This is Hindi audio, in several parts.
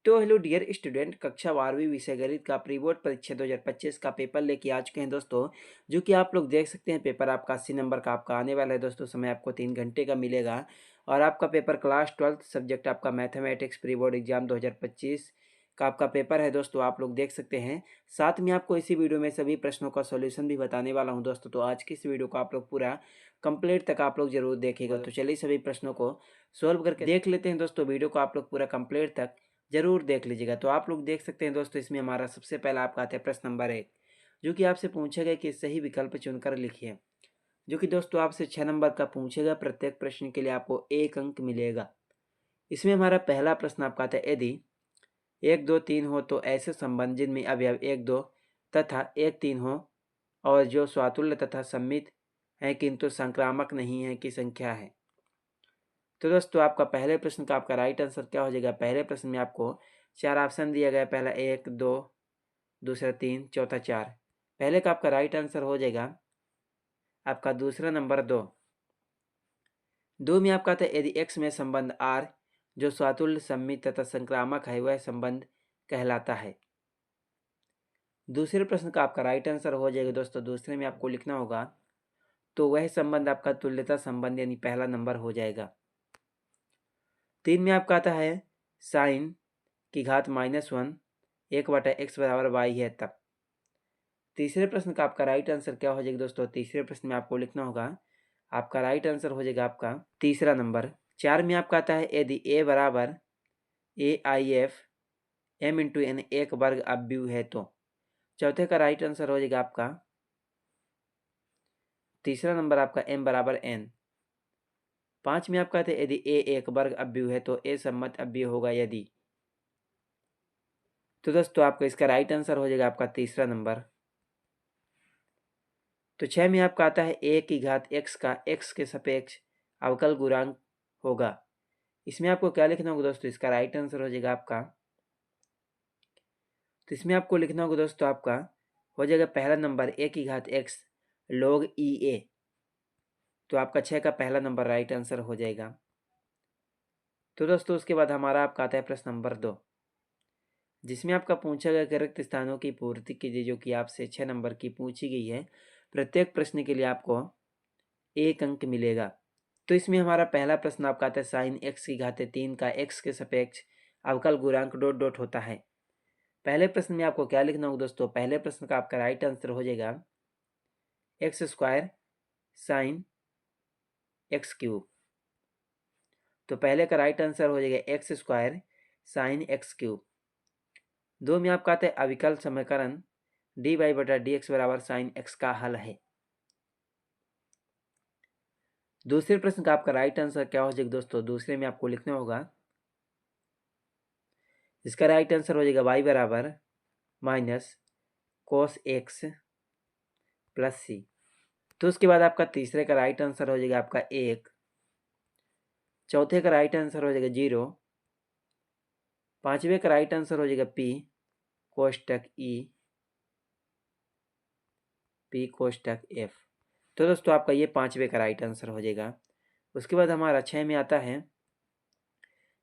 तो हेलो डियर स्टूडेंट, कक्षा 12वीं विषय गणित का प्री बोर्ड परीक्षा 2025 का पेपर लेके आ चुके हैं दोस्तों। जो कि आप लोग देख सकते हैं, पेपर आपका 80 नंबर का आपका आने वाला है दोस्तों। समय आपको 3 घंटे का मिलेगा और आपका पेपर क्लास 12th सब्जेक्ट आपका मैथमेटिक्स प्री बोर्ड एग्जाम 2025 का आपका पेपर है दोस्तों। आप लोग देख सकते हैं। साथ में आपको इसी वीडियो में सभी प्रश्नों का सॉल्यूशन भी बताने वाला हूं दोस्तों। तो आज की इस वीडियो को आप लोग पूरा कंप्लीट तक आप लोग जरूर देखेगा। तो चलिए सभी प्रश्नों को सोल्व करके देख लेते हैं दोस्तों। वीडियो को आप लोग पूरा कंप्लीट तक जरूर देख लीजिएगा। तो आप लोग देख सकते हैं दोस्तों, इसमें हमारा सबसे पहला आपका आता है प्रश्न नंबर 1, जो कि आपसे पूछेगा कि सही विकल्प चुनकर लिखिए। जो कि दोस्तों आपसे 6 नंबर का पूछेगा। प्रत्येक प्रश्न के लिए आपको 1 अंक मिलेगा। इसमें हमारा पहला प्रश्न आपका आता है, यदि 1 2 3 हो तो ऐसे संबंध जिनमें अवयव 1 2 तथा 1 3 हो और जो स्वातुल्य तथा सम्मित है किंतु संक्रामक नहीं है की संख्या है। तो दोस्तों आपका पहले प्रश्न का आपका राइट आंसर क्या हो जाएगा। पहले प्रश्न में आपको 4 ऑप्शन दिया गया। पहला 1 2, दूसरा 3, चौथा 4। पहले का आपका राइट आंसर हो जाएगा आपका दूसरा नंबर 2। 2 में आपका था, यदि x में संबंध r जो स्वातुल्य सम्मित तथा संक्रामक है वह संबंध कहलाता है। दूसरे प्रश्न का आपका राइट आंसर हो जाएगा दोस्तों, दूसरे में आपको लिखना होगा तो वह संबंध आपका तुल्यता संबंध यानी पहला नंबर हो जाएगा। 3 में आपका आता है साइन की घात -1 1/x बराबर y है तब। तीसरे प्रश्न का आपका राइट आंसर क्या हो जाएगा दोस्तों। तीसरे प्रश्न में आपको लिखना होगा, आपका राइट आंसर हो जाएगा आपका तीसरा नंबर। 4 में आपका आता है, यदि a बराबर AIF m इंटू n एक वर्ग अव्यव है तो। चौथे का राइट आंसर हो जाएगा आपका तीसरा नंबर आपका m बराबर n। 5 में आपका आता है, यदि a एक वर्ग अव्यव है तो a सम्मत अव्यव होगा यदि। तो दोस्तों आपका इसका राइट आंसर हो जाएगा आपका तीसरा नंबर। तो 6 में आपका आता है a की घात x का x के सापेक्ष अवकल गुणांक होगा। इसमें आपको क्या लिखना होगा दोस्तों, इसका राइट आंसर हो जाएगा आपका, तो इसमें आपको लिखना होगा दोस्तों, आपका हो जाएगा पहला नंबर a की घात x log EA। तो आपका 6 का पहला नंबर राइट आंसर हो जाएगा। तो दोस्तों उसके बाद हमारा आपका आता है प्रश्न नंबर 2, जिसमें आपका पूछा गया कि रिक्त स्थानों की पूर्ति कीजिए, जो कि आपसे 6 नंबर की पूछी गई है। प्रत्येक प्रश्न के लिए आपको 1 अंक मिलेगा। तो इसमें हमारा पहला प्रश्न आपका आता है, साइन x की घात 3 का x के सापेक्ष अवकल गुणांक डॉट डॉट होता है। पहले प्रश्न में आपको क्या लिखना होगा दोस्तों, पहले प्रश्न का आपका राइट आंसर हो जाएगा x square sine x cube. तो पहले का राइट आंसर हो जाएगा x square sine x cube. 2 में आपका आता है अविकल समीकरण dy/dx बराबर साइन x का हल है। दूसरे प्रश्न का आपका राइट आंसर क्या हो जाएगा दोस्तों, दूसरे में आपको लिखना होगा, इसका राइट आंसर हो जाएगा y बराबर माइनस cos x प्लस सी। तो उसके बाद आपका तीसरे का राइट आंसर हो जाएगा आपका 1। चौथे का राइट आंसर हो जाएगा 0। पांचवे का राइट आंसर हो जाएगा p कोष्टक e p कोष्टक f। तो दोस्तों आपका ये पांचवे का राइट आंसर हो जाएगा। उसके बाद हमारा 6 में आता है,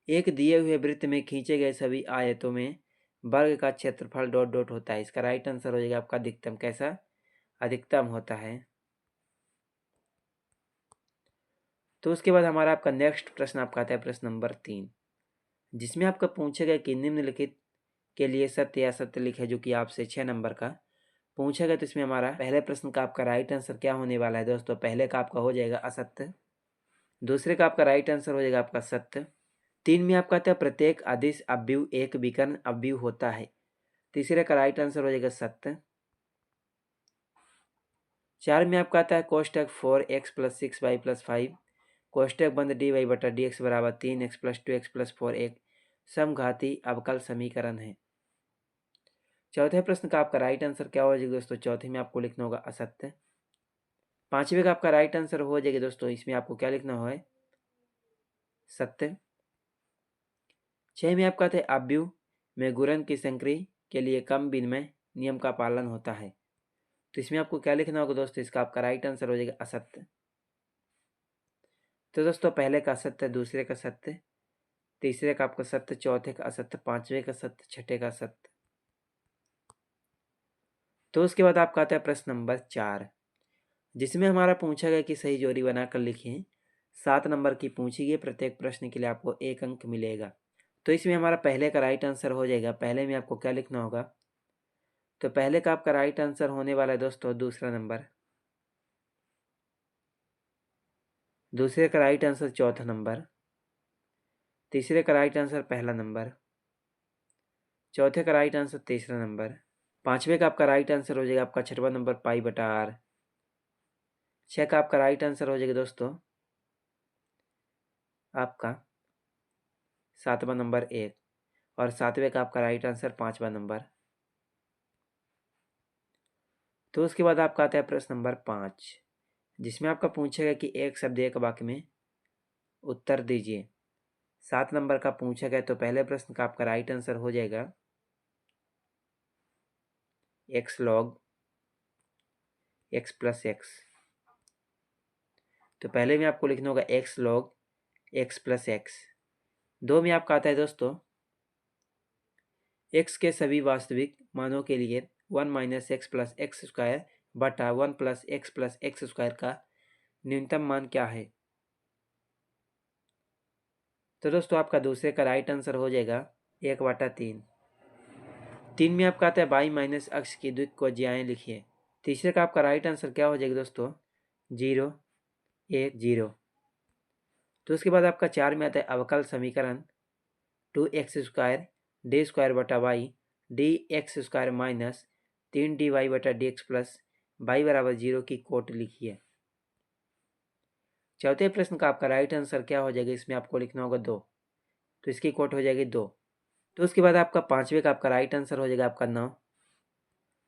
एक दिए हुए वृत्त में खींचे गए सभी आयतों में वर्ग का क्षेत्रफल डॉट डॉट होता है। इसका राइट आंसर हो जाएगा आपका अधिकतम। कैसा? अधिकतम होता है। तो उसके बाद हमारा आपका नेक्स्ट प्रश्न आपका आता है प्रश्न नंबर 3, जिसमें आपका पूछा गया कि निम्नलिखित के लिए सत्य या सत्य लिखे, जो कि आपसे 6 नंबर का पूछा गया। तो इसमें हमारा पहले प्रश्न का आपका राइट आंसर क्या होने वाला है दोस्तों, पहले का आपका हो जाएगा असत्य। दूसरे का आपका राइट आंसर हो जाएगा आपका सत्य। 3 में आपका आता है प्रत्येक अदिश अव्यव एक विकर्ण अव्यव होता है। तीसरे का राइट आंसर हो जाएगा सत्य। 4 में आपका आता है कोष्टक 4x + 6y + 5 कोष्टक बंद dy/dx बराबर 3x + 2x + 4 एक समघाती अवकल समीकरण है। चौथे प्रश्न का आपका राइट आंसर क्या हो जाएगा दोस्तों, चौथे में आपको लिखना होगा असत्य। पांचवे का आपका राइट आंसर हो जाएगा दोस्तों, इसमें आपको क्या लिखना है, सत्य। 6 में आपका था अव्यव में गुणन की संक्रिया के लिए कम विनिमय नियम का पालन होता है। तो इसमें आपको क्या लिखना होगा दोस्तों, इसका आपका राइट आंसर हो जाएगा असत्य। तो दोस्तों पहले का सत्य, दूसरे का सत्य, तीसरे का आपका सत्य, चौथे का असत्य, पांचवे का सत्य, छठे का सत्य। तो उसके बाद आपका आता है प्रश्न नंबर 4, जिसमें हमारा पूछा गया कि सही जोड़ी बनाकर लिखें। 7 नंबर की पूछी गई, प्रत्येक प्रश्न के लिए आपको 1 अंक मिलेगा। तो इसमें हमारा पहले का राइट आंसर हो जाएगा। पहले में आपको क्या लिखना होगा, तो पहले का आपका राइट आंसर होने वाला है दोस्तों दूसरा नंबर, दूसरे का राइट आंसर चौथा नंबर, तीसरे का राइट आंसर पहला नंबर, चौथे का राइट आंसर तीसरा नंबर, पांचवे का आपका राइट आंसर हो जाएगा आपका छठवां नंबर पाई बटा आर, छः का आपका राइट आंसर हो जाएगा दोस्तों आपका सातवां नंबर 1, और सातवें का आपका राइट आंसर पांचवा नंबर। तो उसके बाद आपका आता है प्रश्न नंबर 5, जिसमें आपका पूछेगा कि एक शब्द एक वाक्य में उत्तर दीजिए। 7 नंबर का पूछा गया, तो पहले प्रश्न का आपका राइट आंसर हो जाएगा x log x plus x. तो पहले में आपको लिखना होगा x log x plus x. 2 में आपका आता है दोस्तों एक्स के सभी वास्तविक मानों के लिए 1 minus x plus x square बटा 1 प्लस एक्स स्क्वायर का न्यूनतम मान क्या है। तो दोस्तों आपका दूसरे का राइट आंसर हो जाएगा 1/3। 3 में आपका आता है बाई माइनस अक्ष की द्विक्वज्याएं लिखिए। तीसरे का आपका राइट आंसर क्या हो जाएगा दोस्तों 0 1 0। तो उसके बाद आपका 4 में आता है अवकल समीकरण 2x² डी स्क्वायर बटा y d x square minus 3dy बटा डी एक्स प्लस वाई बराबर 0 की कोट लिखिए। चौथे प्रश्न का आपका राइट आंसर क्या हो जाएगा, इसमें आपको लिखना होगा 2, तो इसकी कोट हो जाएगी 2। तो उसके बाद आपका पांचवे का आपका राइट आंसर हो जाएगा आपका 9,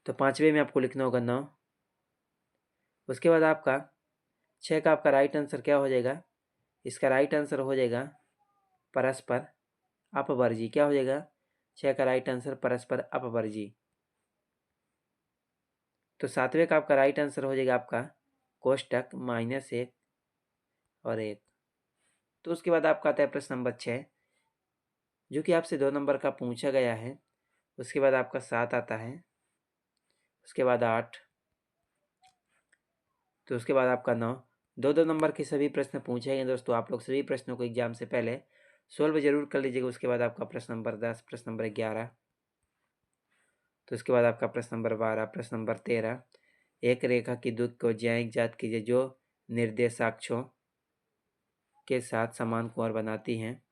तो पांचवे में आपको लिखना होगा 9। उसके बाद आपका 6 का आपका राइट आंसर क्या हो जाएगा, इसका राइट आंसर हो जाएगा परस्पर अपवर्जी। क्या हो जाएगा 6 का राइट आंसर परस्पर अपवर्जी। तो सातवें का आपका राइट आंसर हो जाएगा आपका कोष्टक -1 और 1। तो उसके बाद आपका आता है प्रश्न नंबर 6, जो कि आपसे 2 नंबर का पूछा गया है। उसके बाद आपका 7 आता है, उसके बाद 8, तो उसके बाद आपका 9। 2-2 नंबर के सभी प्रश्न पूछे गए दोस्तों। आप लोग सभी प्रश्नों को एग्जाम से पहले सोल्व जरूर कर लीजिएगा। उसके बाद आपका प्रश्न नंबर 10, प्रश्न नंबर 11, तो उसके बाद आपका प्रश्न नंबर 12, प्रश्न नंबर 13, एक रेखा की दुख को ज्यायिक ज्ञात कीजिए जो निर्देशाक्षों के साथ समान कोण बनाती हैं।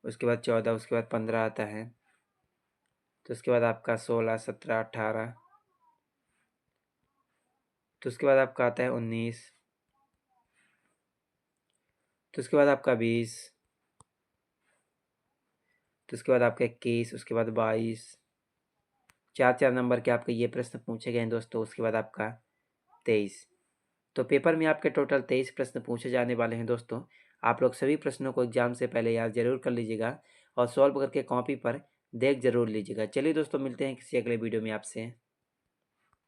उसके बाद 14, उसके बाद 15 आता है, तो उसके बाद आपका 16, 17, 18, तो उसके बाद आपका आता है 19, तो उसके बाद आपका 20, तो उसके बाद आपका 21, उसके बाद 22, 4-4 नंबर के आपके ये प्रश्न पूछे गए हैं दोस्तों। उसके बाद आपका 23। तो पेपर में आपके टोटल 23 प्रश्न पूछे जाने वाले हैं दोस्तों। आप लोग सभी प्रश्नों को एग्जाम से पहले याद जरूर कर लीजिएगा और सॉल्व करके कॉपी पर देख जरूर लीजिएगा। चलिए दोस्तों, मिलते हैं किसी अगले वीडियो में आपसे।